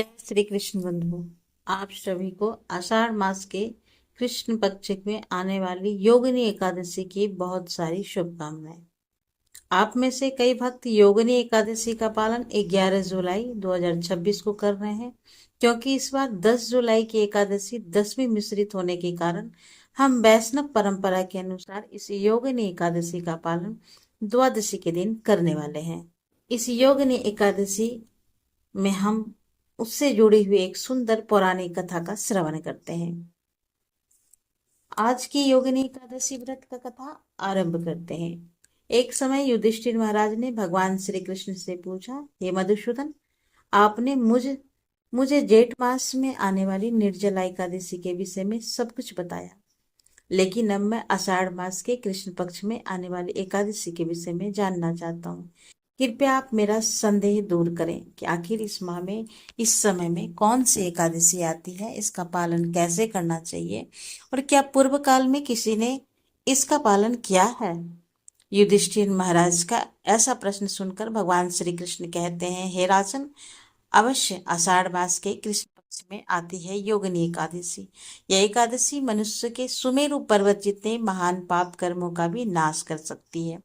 जय श्री कृष्ण बंधु। आप सभी को आषाढ़ मास के कृष्ण पक्ष में आने वाली योगिनी एकादशी की बहुत सारी शुभकामनाएं। आप में से कई भक्त योगिनी एकादशी का पालन 11 जुलाई 2026 को कर रहे हैं, क्योंकि इस बार 10 जुलाई की एकादशी 10वीं मिश्रित होने के कारण हम वैष्णव परंपरा के अनुसार इस योगिनी एकादशी का पालन द्वादशी के दिन करने वाले हैं। इस योगिनी एकादशी में हम उससे जुड़ी हुई एक सुंदर पौराणिक कथा का श्रवण करते हैं। आज की योगिनी एकादशी व्रत का कथा आरंभ करते हैं। एक समय युधिष्ठिर महाराज ने भगवान श्री कृष्ण से पूछा, हे मधुसूदन, आपने मुझे जेठ मास में आने वाली निर्जला एकादशी के विषय में सब कुछ बताया, लेकिन अब मैं आषाढ़ मास के कृष्ण पक्ष में आने वाली एकादशी के विषय में जानना चाहता हूँ। कृपया आप मेरा संदेह दूर करें कि आखिर इस माह में इस समय में कौन सी एकादशी आती है, इसका पालन कैसे करना चाहिए और क्या पूर्व काल में किसी ने इसका पालन किया है। युधिष्ठिर महाराज का ऐसा प्रश्न सुनकर भगवान श्री कृष्ण कहते हैं, हे राजन, अवश्य आषाढ़ मास के कृष्ण पक्ष में आती है योगिनी एकादशी। यह एकादशी मनुष्य के सुमेरु पर्वत जितने महान पाप कर्मों का भी नाश कर सकती है।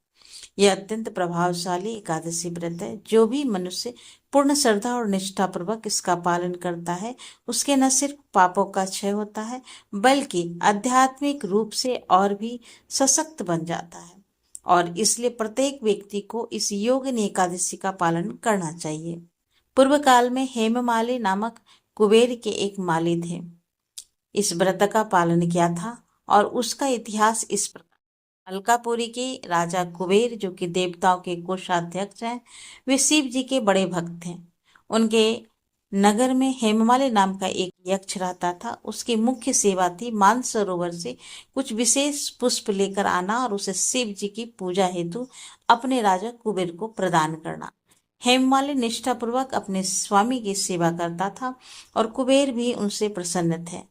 यह अत्यंत प्रभावशाली एकादशी व्रत है। जो भी मनुष्य पूर्ण श्रद्धा और निष्ठा पूर्वक इसका पालन करता है, उसके न सिर्फ पापों का क्षय होता है, बल्कि आध्यात्मिक रूप से और भी सशक्त बन जाता है। और इसलिए प्रत्येक व्यक्ति को इस योगिनी एकादशी का पालन करना चाहिए। पूर्व काल में हेममाली नामक कुबेर के एक माली थे। इस व्रत का पालन किया था और उसका इतिहास इस प्रकार। अलकापुरी के राजा कुबेर, जो कि देवताओं के कोषाध्यक्ष हैं, वे शिव जी के बड़े भक्त थे। उनके नगर में हेममाली नाम का एक यक्ष रहता था। उसकी मुख्य सेवा थी मानसरोवर से कुछ विशेष पुष्प लेकर आना और उसे शिव जी की पूजा हेतु अपने राजा कुबेर को प्रदान करना। हेममाली निष्ठापूर्वक अपने स्वामी की सेवा करता था और कुबेर भी उनसे प्रसन्न थे।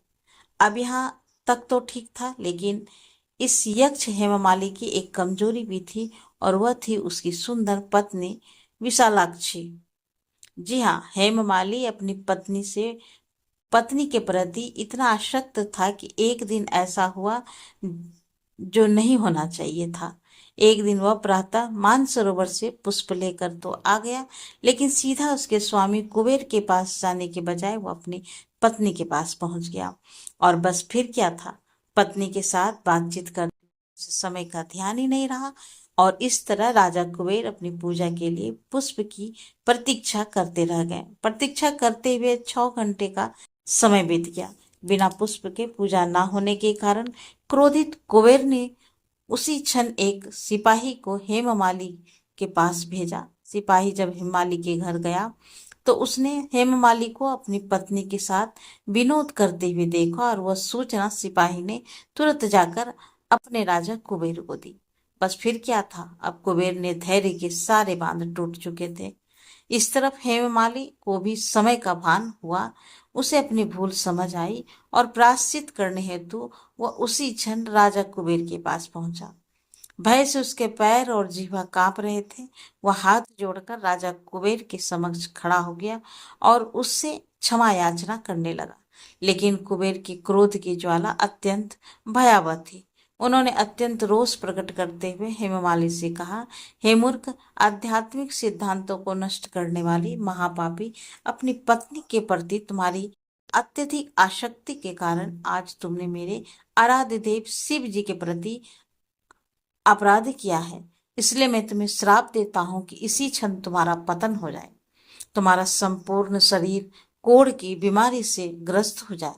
अब यहाँ तक तो ठीक था, लेकिन इस यक्ष हेममाली की एक कमजोरी भी थी और वह थी उसकी सुंदर पत्नी विशालाक्षी। जी हाँ, हेममाली अपनी पत्नी के प्रति इतना आसक्त था कि एक दिन ऐसा हुआ जो नहीं होना चाहिए था। एक दिन वह प्रातः मानसरोवर से पुष्प लेकर तो आ गया, लेकिन सीधा उसके स्वामी कुबेर के पास जाने के बजाय वो अपनी पत्नी के पास पहुंच गया। और बस फिर क्या था, पत्नी के साथ बातचीत करते समय का ध्यान ही नहीं रहा और इस तरह राजा कुबेर अपनी पूजा के लिए पुष्प की प्रतीक्षा करते रह गए। प्रतीक्षा करते हुए 6 घंटे का समय बीत गया। बिना पुष्प के पूजा ना होने के कारण क्रोधित कुबेर ने उसी क्षण एक सिपाही को हेममाली के पास भेजा। सिपाही जब हेममाली के घर गया तो उसने हेममाली को अपनी पत्नी के साथ विनोद करते हुए देखा और वह सूचना सिपाही ने तुरंत जाकर अपने राजा कुबेर को दी। बस फिर क्या था, अब कुबेर ने धैर्य के सारे बांध टूट चुके थे। इस तरफ हेममाली को भी समय का भान हुआ। उसे अपनी भूल समझ आई और प्रायश्चित करने हेतु वह उसी क्षण राजा कुबेर के पास पहुंचा। भय से उसके पैर और जीवा कांप रहे थे। वह हाथ जोड़कर राजा कुबेर के समक्ष खड़ा हो गया और उससे क्षमा याचना करने लगा। लेकिन कुबेर की क्रोध की ज्वाला अत्यंत भयावह थी। उन्होंने अत्यंत रोष प्रकट करते हुए हेममाली से कहा, हे मूर्ख, आध्यात्मिक सिद्धांतों को नष्ट करने वाली महापापी, अपनी पत्नी के प्रति तुम्हारी अत्यधिक आसक्ति के कारण आज तुमने मेरे आराध्य देव शिव जी के प्रति अपराध किया है। इसलिए मैं तुम्हें श्राप देता हूं कि इसी क्षण तुम्हारा पतन हो जाए, तुम्हारा संपूर्ण शरीर कोढ़ की बीमारी से ग्रस्त हो जाए,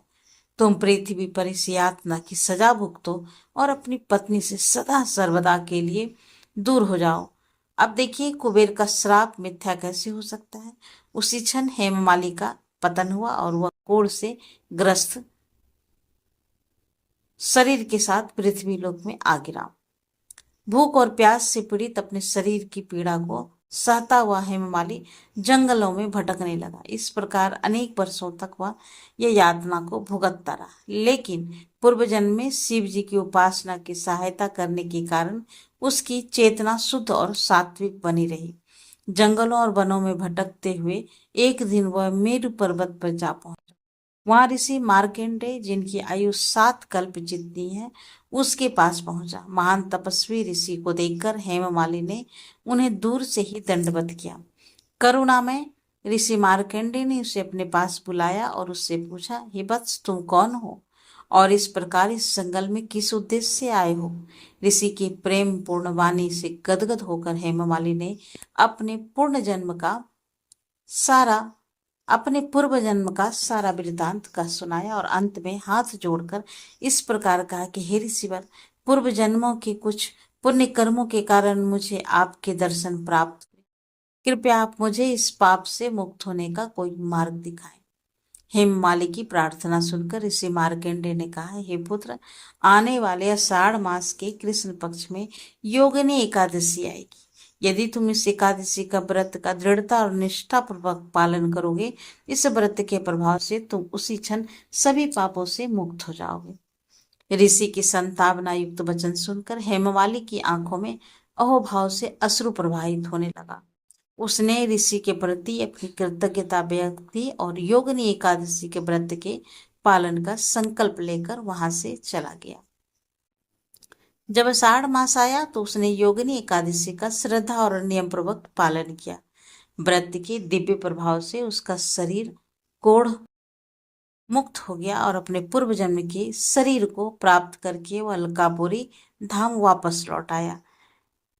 तुम पृथ्वी पर इस यातना की सजा भुगतो और अपनी पत्नी से सदा सर्वदा के लिए दूर हो जाओ। अब देखिए कुबेर का श्राप मिथ्या कैसे हो सकता है। उसी क्षण हेममाली का पतन हुआ और वह कोढ़ से ग्रस्त शरीर के साथ पृथ्वी लोक में आ गिरा। भूख और प्यास से पीड़ित अपने शरीर की पीड़ा को सहता हुआ हेममाली जंगलों में भटकने लगा। इस प्रकार अनेक वर्षों तक वह यह यातना को भुगतता रहा, लेकिन पूर्व जन्म में शिव जी की उपासना की सहायता करने के कारण उसकी चेतना शुद्ध और सात्विक बनी रही। जंगलों और वनों में भटकते हुए एक दिन वह मेरु पर्वत पर जा पहुंचा। वहां ऋषि मार्कंडेय, जिनकी आयु 7 कल्प जितनी है, उसके पास पहुंचा। महान तपस्वी ऋषि को देखकर हेममाली ने उन्हें दूर से ही दंडवत किया। करुणा में ऋषि मार्कंडेय ने उसे अपने पास बुलाया और उससे पूछा, हे वत्स, तुम कौन हो और इस प्रकार इस जंगल में किस उद्देश्य से आए हो? ऋषि की प्रेम पूर्ण वाणी से गदगद होकर हेममाली ने अपने पूर्ण जन्म का सारा अपने पूर्व जन्म का सारा वृतांत का सुनाया और अंत में हाथ जोड़कर इस प्रकार कहा कि हे ऋषिवर, पूर्व जन्मों के कुछ पुण्य कर्मों के कारण मुझे आपके दर्शन प्राप्त हुए। कृपया आप मुझे इस पाप से मुक्त होने का कोई मार्ग दिखाएं। हेममाली की प्रार्थना सुनकर ऋषि मार्कंडेय ने कहा, हे पुत्र, आने वाले आषाढ़ मास के कृष्ण पक्ष में योगिनी एकादशी आएगी। यदि तुम इस एकादशी का व्रत का दृढ़ता और निष्ठा पूर्वक पालन करोगे, इस व्रत के प्रभाव से तुम उसी क्षण सभी पापों से मुक्त हो जाओगे। ऋषि की संतावना युक्त वचन सुनकर हेममाली की आंखों में अहोभाव से अश्रु प्रवाहित होने लगा। उसने ऋषि के प्रति अपनी कृतज्ञता व्यक्त की और योगिनी एकादशी के व्रत के पालन का संकल्प लेकर वहां से चला गया। जब आषाढ़ मास आया तो उसने योगिनी एकादशी का श्रद्धा और नियम पूर्वक पालन किया। व्रत के दिव्य प्रभाव से उसका शरीर कोढ़ मुक्त हो गया और अपने पूर्व जन्म के शरीर को प्राप्त करके वह अलकापुरी धाम वापस लौट आया।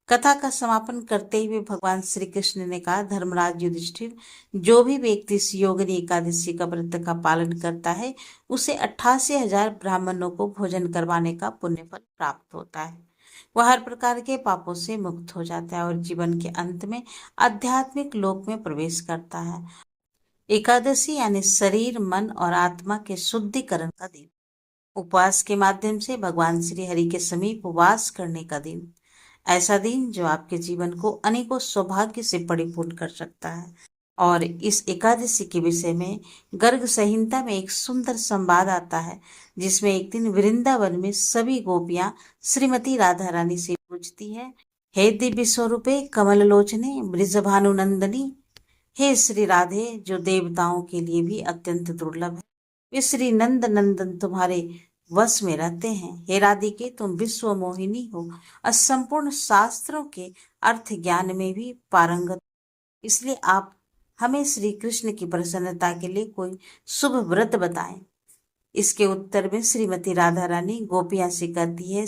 कथा का समापन करते हुए भगवान श्री कृष्ण ने कहा, धर्मराज युधिष्ठिर, जो भी व्यक्ति इस योगिनी एकादशी का व्रत का पालन करता है, उसे 88,000 ब्राह्मणों को भोजन करवाने का पुण्य फल प्राप्त होता है। वह हर प्रकार के पापों से मुक्त हो जाता है और जीवन के अंत में आध्यात्मिक लोक में प्रवेश करता है। एकादशी यानी शरीर, मन और आत्मा के शुद्धिकरण का दिन। उपवास के माध्यम से भगवान श्री हरि के समीप वास करने का दिन। ऐसा दिन जो आपके जीवन को अनेकों सौभाग्य से परिपूर्ण कर सकता है। और इस एकादशी के विषय में गर्ग संहिता में एक सुंदर संवाद आता है, जिसमें एक दिन वृंदावन में सभी गोपियां श्रीमती राधा रानी से पूछती है, हे दिव्य स्वरूपे कमल लोचने ब्रिजभानु नंदनी, हे श्री राधे, जो देवताओं के लिए भी अत्यंत दुर्लभ है, वे श्री नंद नंदन तुम्हारे वश में रहते हैं। हे राधिके, तुम विश्व मोहिनी हो और संपूर्ण शास्त्रों के अर्थ ज्ञान में भी पारंगत, इसलिए आप हमें श्री कृष्ण की प्रसन्नता के लिए कोई शुभ व्रत बताएं। इसके उत्तर में श्रीमती राधा रानी गोपियां से कहती है,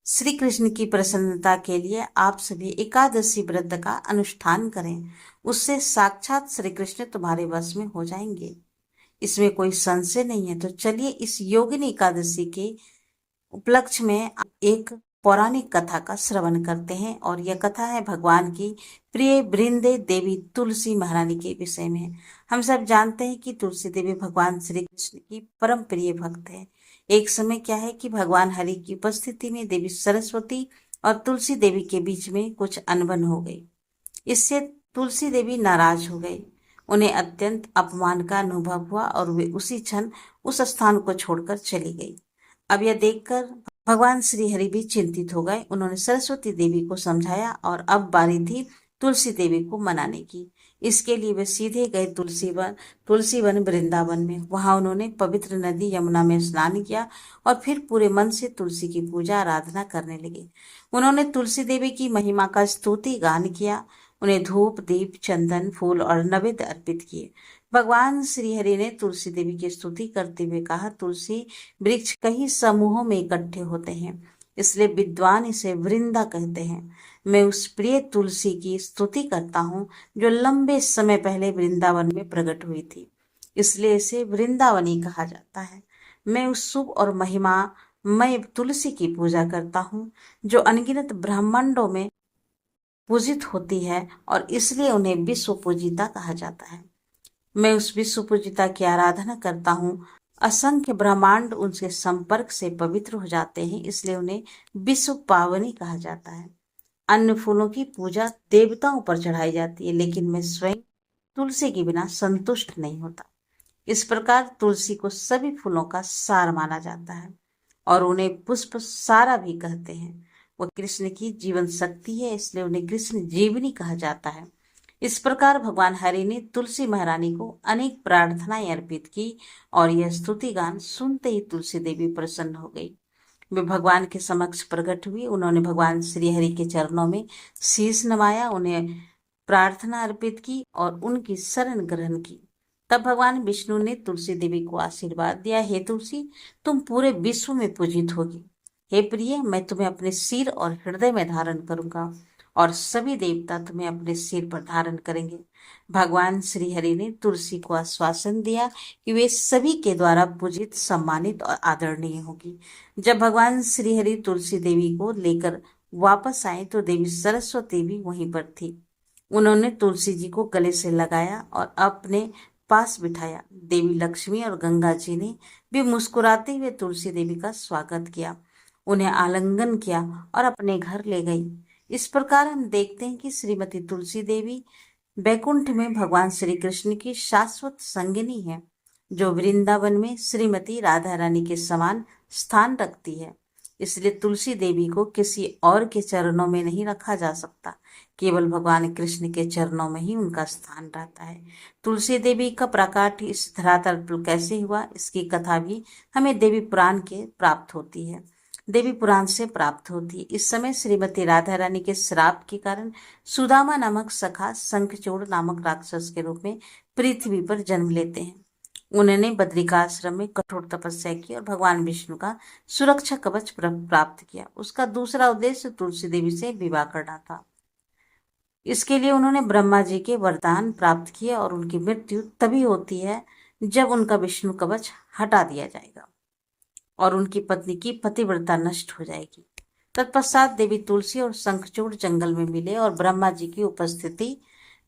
श्री कृष्ण की प्रसन्नता के लिए आप सभी एकादशी व्रत का अनुष्ठान करें, उससे साक्षात श्री कृष्ण तुम्हारे वश में हो जाएंगे। इसमें कोई संशय नहीं है। तो चलिए इस योगिनी एकादशी के उपलक्ष्य में एक पौराणिक कथा का श्रवण करते हैं और यह कथा है भगवान की प्रिय वृंदे देवी तुलसी महारानी के विषय में। हम सब जानते हैं कि तुलसी देवी भगवान श्री कृष्ण की परम प्रिय भक्त है। एक समय क्या है कि भगवान हरि की उपस्थिति में देवी सरस्वती और तुलसी देवी के बीच में कुछ अनबन हो गई। इससे तुलसी देवी नाराज हो गई। उन्हें अत्यंत अपमान का अनुभव हुआ और वे उसी क्षण उस स्थान को छोड़कर चली गई। अब यह देखकर भगवान श्री हरि भी चिंतित हो गए। उन्होंने सरस्वती देवी को समझाया और अब बारी थी तुलसी देवी को मनाने की। इसके लिए वे सीधे गए तुलसी वन वृंदावन में। वहां उन्होंने पवित्र नदी यमुना में स्नान किया और फिर पूरे मन से तुलसी की पूजा आराधना करने लगे। उन्होंने तुलसी देवी की महिमा का स्तुति गान किया, उन्हें धूप, दीप, चंदन, फूल और नैवेद्य अर्पित किए। भगवान श्री हरि ने तुलसी देवी की स्तुति करते हुए कहा, तुलसी वृक्ष कई समूहों में इकट्ठे होते हैं, इसलिए विद्वान इसे वृंदा कहते हैं। मैं उस प्रिय तुलसी की स्तुति करता हूँ जो लंबे समय पहले वृंदावन में प्रकट हुई थी, इसलिए इसे वृंदावनी कहा जाता है। मैं उस शुभ और महिमा मैं तुलसी की पूजा करता हूँ जो अनगिनत ब्रह्मांडों में पूजित होती है और इसलिए उन्हें विश्व पूजिता कहा जाता है। मैं उस विश्व पूजिता की आराधना करता हूँ। असंख्य ब्रह्मांड उनके संपर्क से पवित्र हो जाते हैं, इसलिए उन्हें विश्व पावनी कहा जाता है। अन्य फूलों की पूजा देवताओं पर चढ़ाई जाती है, लेकिन मैं स्वयं तुलसी के बिना संतुष्ट नहीं होता। इस प्रकार तुलसी को सभी फूलों का सार माना जाता है और उन्हें पुष्प सारा भी कहते हैं। वह कृष्ण की जीवन शक्ति है, इसलिए उन्हें कृष्ण जीवनी कहा जाता है। इस प्रकार भगवान हरि ने तुलसी महारानी को अनेक प्रार्थनाएं अर्पित की और यह स्तुति गान सुनते ही तुलसी देवी प्रसन्न हो गई। वे भगवान के समक्ष प्रकट हुई। उन्होंने भगवान श्री हरि के चरणों में शीश नवाया, उन्हें प्रार्थना अर्पित की और उनकी शरण ग्रहण की। तब भगवान विष्णु ने तुलसी देवी को आशीर्वाद दिया, हे तुलसी, तुम पूरे विश्व में पूजित होगी। हे प्रिय, मैं तुम्हें अपने सिर और हृदय में धारण करूंगा और सभी देवता तुम्हें अपने सिर पर धारण करेंगे। भगवान श्री हरि ने तुलसी को आश्वासन दिया कि वे सभी के द्वारा पूजित, सम्मानित और आदरणीय होगी। जब भगवान श्री हरि तुलसी देवी को लेकर वापस आए तो देवी सरस्वती भी वहीं पर थी। उन्होंने तुलसी जी को गले से लगाया और अपने पास बिठाया। देवी लक्ष्मी और गंगा जी ने भी मुस्कुराते हुए तुलसी देवी का स्वागत किया, उन्हें आलिंगन किया और अपने घर ले गई। इस प्रकार हम देखते हैं कि श्रीमती तुलसी देवी बैकुंठ में भगवान श्री कृष्ण की शाश्वत संगिनी है, जो वृंदावन में श्रीमती राधा रानी के समान स्थान रखती है। इसलिए तुलसी देवी को किसी और के चरणों में नहीं रखा जा सकता, केवल भगवान कृष्ण के चरणों में ही उनका स्थान रहता है। तुलसी देवी का प्रकाट इस धरातल पर कैसे हुआ, इसकी कथा भी हमें देवी पुराण के प्राप्त होती है, देवी पुराण से प्राप्त होती है। इस समय श्रीमती राधा रानी के श्राप के कारण सुदामा नामक सखा शंखचूड़ नामक राक्षस के रूप में पृथ्वी पर जन्म लेते हैं। उन्होंने बद्रिकाश्रम में कठोर तपस्या की और भगवान विष्णु का सुरक्षा कवच प्राप्त किया। उसका दूसरा उद्देश्य तुलसी देवी से विवाह करना था। इसके लिए उन्होंने ब्रह्मा जी के वरदान प्राप्त किए और उनकी मृत्यु तभी होती है जब उनका विष्णु कवच हटा दिया जाएगा और उनकी पत्नी की पतिव्रता नष्ट हो जाएगी। तत्पश्चात देवी तुलसी और शंखचूड़ जंगल में मिले और ब्रह्मा जी की उपस्थिति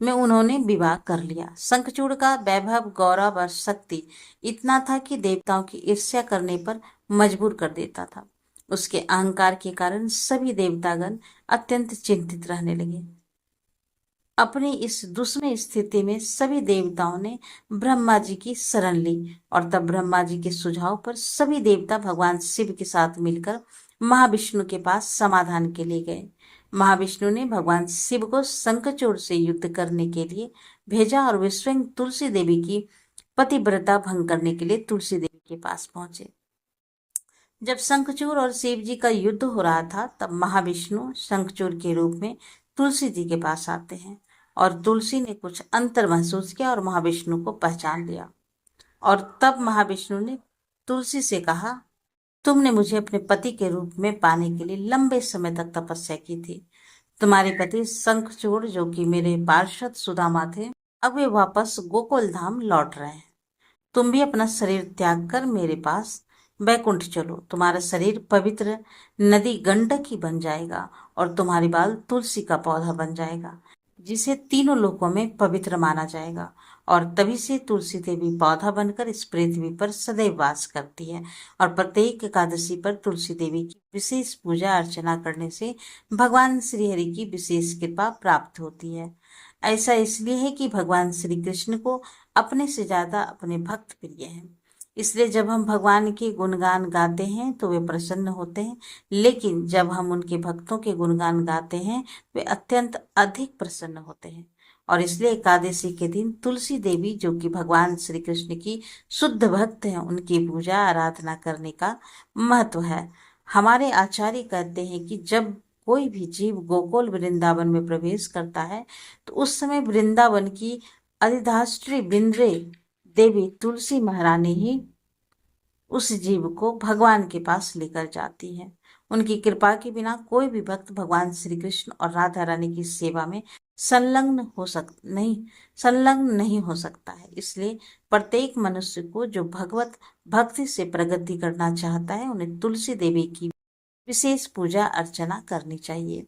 में उन्होंने विवाह कर लिया। शंखचूड़ का वैभव, गौरव और शक्ति इतना था कि देवताओं की ईर्ष्या करने पर मजबूर कर देता था। उसके अहंकार के कारण सभी देवतागण अत्यंत चिंतित रहने लगे। अपनी इस दुश्मन स्थिति में सभी देवताओं ने ब्रह्मा जी की शरण ली और तब ब्रह्मा जी के सुझाव पर सभी देवता भगवान शिव के साथ मिलकर महाविष्णु के पास समाधान के लिए गए। महाविष्णु ने भगवान शिव को शंखचूड़ से युद्ध करने के लिए भेजा और वे स्वयं तुलसी देवी की पतिव्रता भंग करने के लिए तुलसी देवी के पास पहुंचे। जब शंखचूड़ और शिव जी का युद्ध हो रहा था तब महाविष्णु शंखचूड़ के रूप में तुलसी जी के पास आते हैं और तुलसी ने कुछ अंतर महसूस किया और महाविष्णु को पहचान लिया। और तब महाविष्णु ने तुलसी से कहा, तुमने मुझे अपने पति के रूप में पाने के लिए लंबे समय तक तपस्या की थी। तुम्हारे पति शंखचूड़, जो कि मेरे पार्षद सुदामा थे, अब वे वापस गोकुल धाम लौट रहे हैं। तुम भी अपना शरीर त्याग कर मेरे पास बैकुंठ चलो। तुम्हारा शरीर पवित्र नदी गंडकी बन जाएगा और तुम्हारी बाल तुलसी का पौधा बन जाएगा, जिसे तीनों लोकों में पवित्र माना जाएगा। और तभी से तुलसी देवी पौधा बनकर इस पृथ्वी पर सदैव वास करती है और प्रत्येक एकादशी पर तुलसी देवी की विशेष पूजा अर्चना करने से भगवान श्री हरि की विशेष कृपा प्राप्त होती है। ऐसा इसलिए है कि भगवान श्री कृष्ण को अपने से ज्यादा अपने भक्त प्रिय हैं। इसलिए जब हम भगवान के गुणगान गाते हैं तो वे प्रसन्न होते हैं, लेकिन जब हम उनके भक्तों के गुणगान गाते हैं वे अत्यंत अधिक प्रसन्न होते हैं। और इसलिए एकादशी के दिन तुलसी देवी, जो कि भगवान श्री कृष्ण की शुद्ध भक्त हैं, उनकी पूजा आराधना करने का महत्व है। हमारे आचार्य कहते हैं कि जब कोई भी जीव गोकुल वृंदावन में प्रवेश करता है तो उस समय वृंदावन की अधिष्ठात्री वृंद्रे देवी तुलसी महारानी ही उस जीव को भगवान के पास लेकर जाती है। उनकी कृपा के बिना कोई भी भक्त भगवान श्री कृष्ण और राधा रानी की सेवा में संलग्न नहीं हो सकता है। इसलिए प्रत्येक मनुष्य को जो भगवत भक्ति से प्रगति करना चाहता है उन्हें तुलसी देवी की विशेष पूजा अर्चना करनी चाहिए।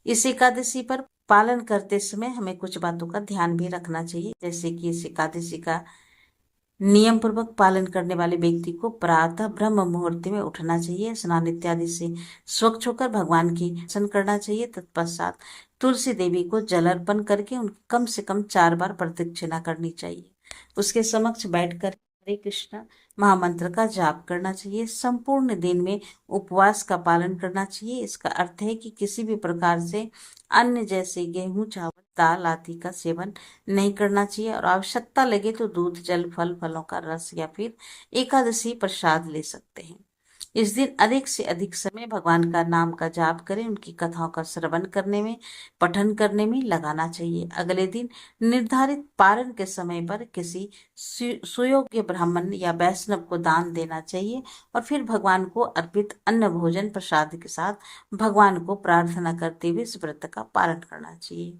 इस एकादशी पर पालन करते समय हमें कुछ बातों का ध्यान भी रखना चाहिए, जैसे कि इस एकादशी का नियम पूर्वक पालन करने वाले व्यक्ति को प्रातः ब्रह्म मुहूर्त में उठना चाहिए, स्नान इत्यादि से स्वच्छ होकर भगवान की दर्शन करना चाहिए। तत्पश्चात तुलसी देवी को जल अर्पण करके उनकी कम से कम 4 बार प्रदक्षिणा करनी चाहिए। उसके समक्ष बैठकर हरे कृष्ण महामंत्र का जाप करना चाहिए। संपूर्ण दिन में उपवास का पालन करना चाहिए। इसका अर्थ है कि किसी भी प्रकार से अन्न जैसे गेहूं, चावल, दाल आदि का सेवन नहीं करना चाहिए और आवश्यकता लगे तो दूध, जल, फल, फलों का रस या फिर एकादशी प्रसाद ले सकते हैं। इस दिन अधिक से अधिक समय भगवान का नाम का जाप करें, उनकी कथाओं का श्रवण करने में, पठन करने में लगाना चाहिए। अगले दिन निर्धारित पारण के समय पर किसी सुयोग्य ब्राह्मण या वैष्णव को दान देना चाहिए और फिर भगवान को अर्पित अन्न भोजन प्रसाद के साथ भगवान को प्रार्थना करते हुए इस व्रत का पालन करना चाहिए।